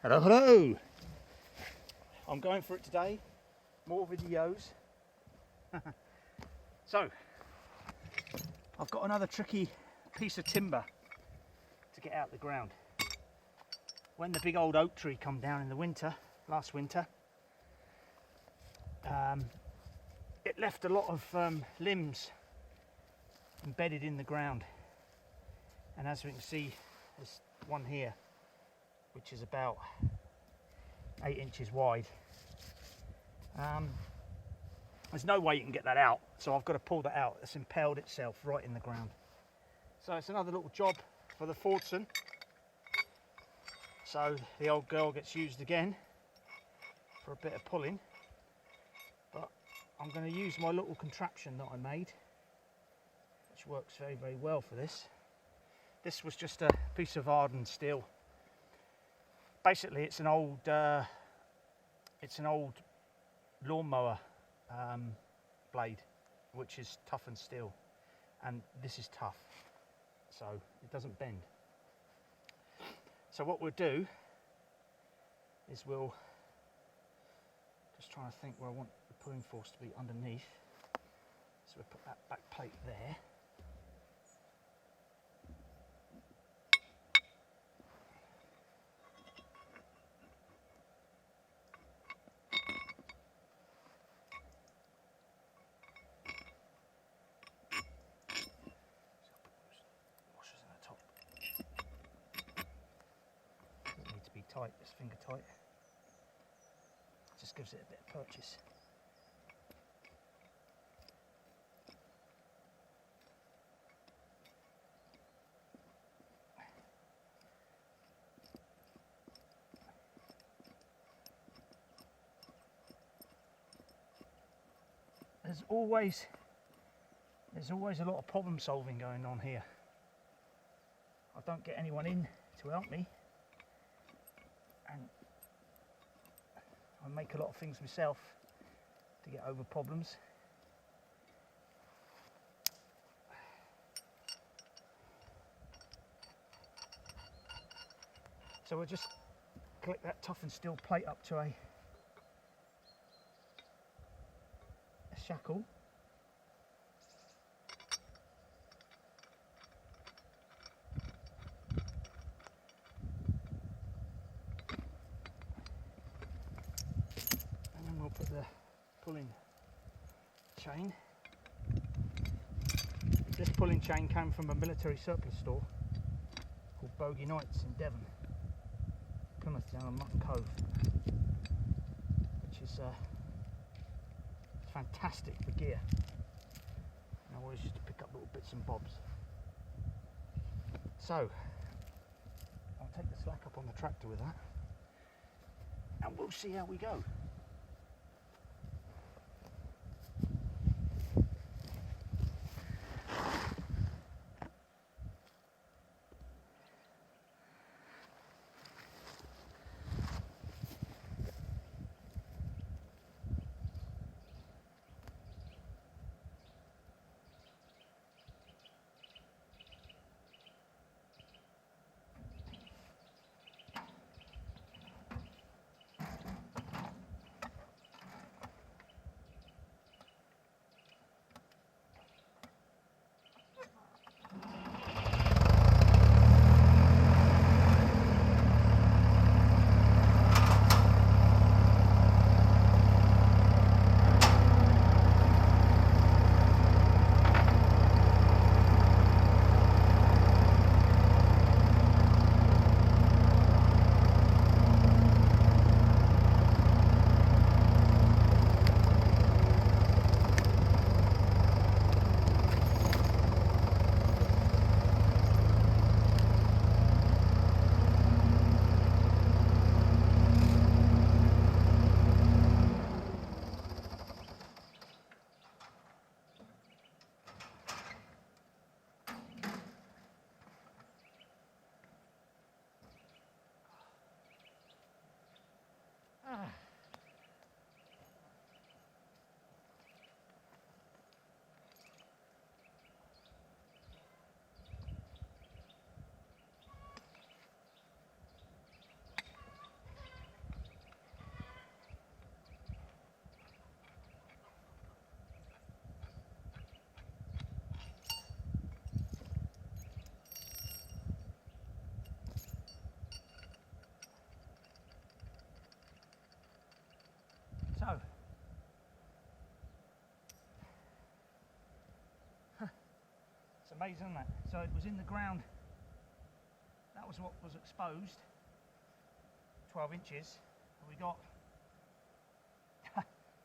Hello, hello. I'm going for it today. More videos. So, I've got another tricky piece of timber to get out the ground. When the big old oak tree come down in the winter, last winter, it left a lot of limbs embedded in the ground. And as we can see, there's one here, which is about 8 inches wide. There's no way you can get that out, so I've got to pull that out. It's impaled itself right in the ground. So it's another little job for the Fordson. So the old girl gets used again for a bit of pulling. But I'm going to use my little contraption that I made, which works very, very well for this. This was just a piece of hardened steel. Basically, it's an old lawnmower blade, which is toughened steel, and this is tough, so it doesn't bend. So what we'll do is we'll just try to think where I want the pulling force to be underneath. So we'll put that back plate there. Tight, just finger tight. Just gives it a bit of purchase. There's always a lot of problem solving going on here. I don't get anyone in to help me. And I make a lot of things myself to get over problems. So we'll just click that toughened steel plate up to a shackle. Put the pulling chain. This pulling chain came from a military surplus store called Bogey Knights in Devon, Plymouth, down on Mutton Cove, which is fantastic for gear. And I always used to pick up little bits and bobs. So I'll take the slack up on the tractor with that, and we'll see how we go. amazing, isn't it? So it was in the ground. That was what was exposed, 12 inches. And we got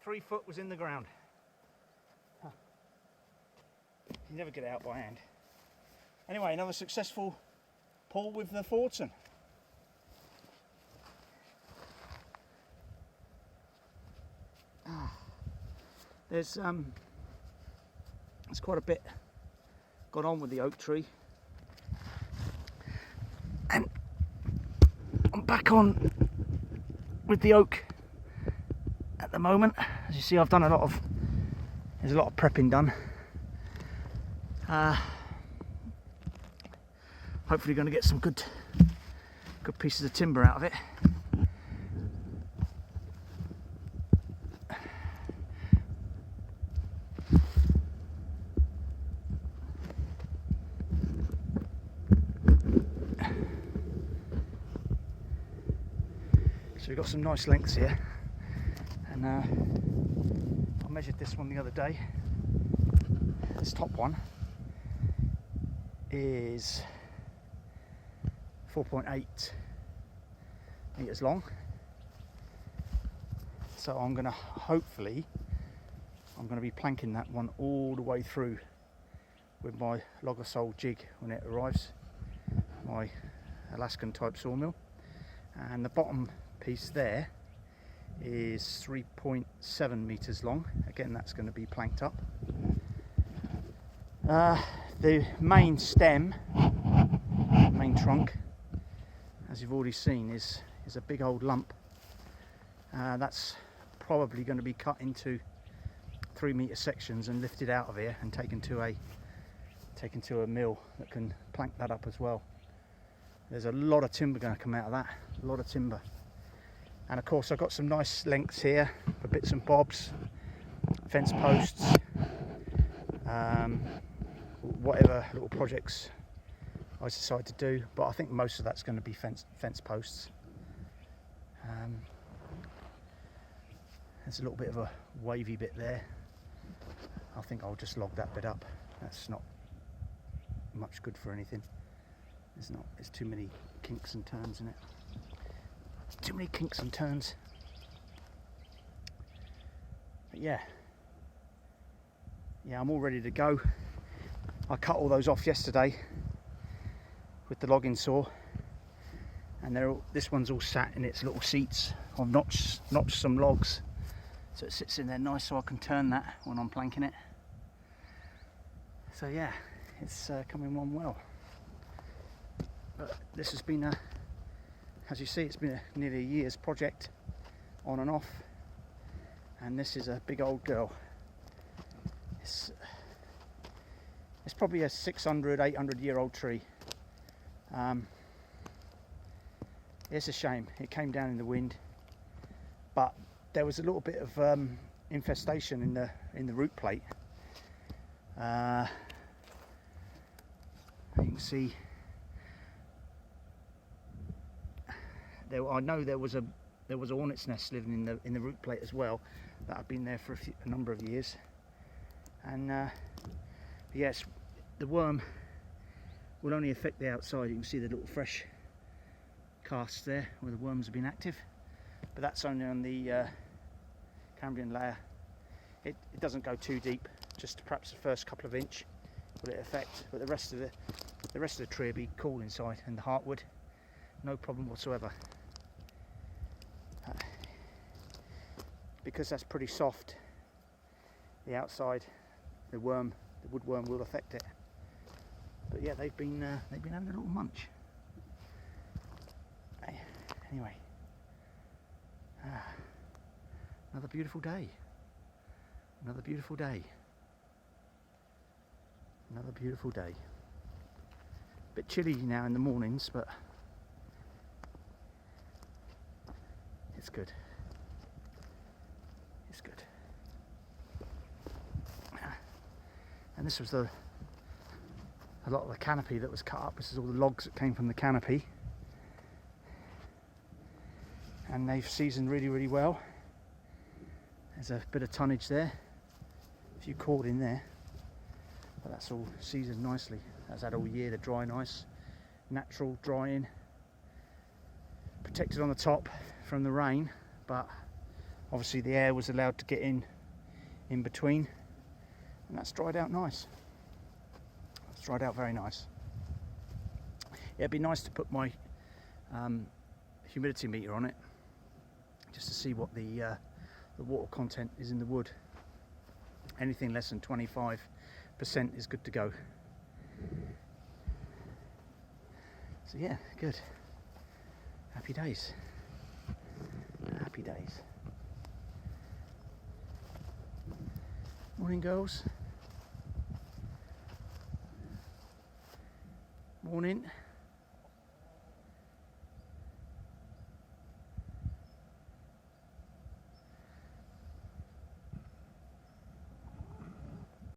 3 foot was in the ground. You never get it out by hand. Anyway, another successful pull with the Fordson. There's quite a bit got on with the oak tree, and I'm back on with the oak at the moment. As you see, I've done there's a lot of prepping done. Hopefully going to get some good pieces of timber out of it. So we've got some nice lengths here, and I measured this one the other day. This top one is 4.8 meters long, so I'm going to be planking that one all the way through with my logger sole jig when it arrives, my Alaskan type sawmill. And the bottom piece there is 3.7 meters long. Again, that's going to be planked up. The main stem, main trunk, as you've already seen, is a big old lump. That's probably going to be cut into 3-meter sections and lifted out of here and taken to a mill that can plank that up as well. There's a lot of timber going to come out of that, a lot of timber. And of course I've got some nice lengths here for bits and bobs, fence posts, whatever little projects I decide to do, but I think most of that's going to be fence posts. There's a little bit of a wavy bit there. I think I'll just log that bit up. That's not much good for anything. There's too many kinks and turns in it. Too many kinks and turns. But yeah, I'm all ready to go. I cut all those off yesterday with the logging saw, and this one's all sat in its little seats. I've notched some logs so it sits in there nice, so I can turn that when I'm planking it. So yeah, it's coming on well. But this has been as you see, it's been nearly a year's project, on and off, and this is a big old girl. It's probably a 600-800 year old tree. It's a shame it came down in the wind, but there was a little bit of infestation in the root plate. You can see I know there was a hornet's nest living in the root plate as well that had been there for a number of years. And yes, the worm will only affect the outside. You can see the little fresh casts there where the worms have been active, but that's only on the Cambrian layer. It doesn't go too deep, just perhaps the first couple of inch will it affect, but the rest of the tree will be cool inside, and the heartwood, no problem whatsoever. Because that's pretty soft, the outside, the woodworm will affect it. But yeah, they've been having a little munch. Anyway, another beautiful day. Another beautiful day. Another beautiful day. Bit chilly now in the mornings, but it's good. It's good. And this was a lot of the canopy that was cut up. This is all the logs that came from the canopy, and they've seasoned really, really well. There's a bit of tonnage there, a few cord in there. but that's all seasoned nicely. That's had all year to dry nice, natural drying, protected on the top from the rain, but obviously the air was allowed to get in between, and that's dried out nice. It's dried out very nice. Yeah, it'd be nice to put my humidity meter on it just to see what the water content is in the wood. Anything less than 25% is good to go. So yeah, good. Happy days. Happy days. Morning, girls. Morning.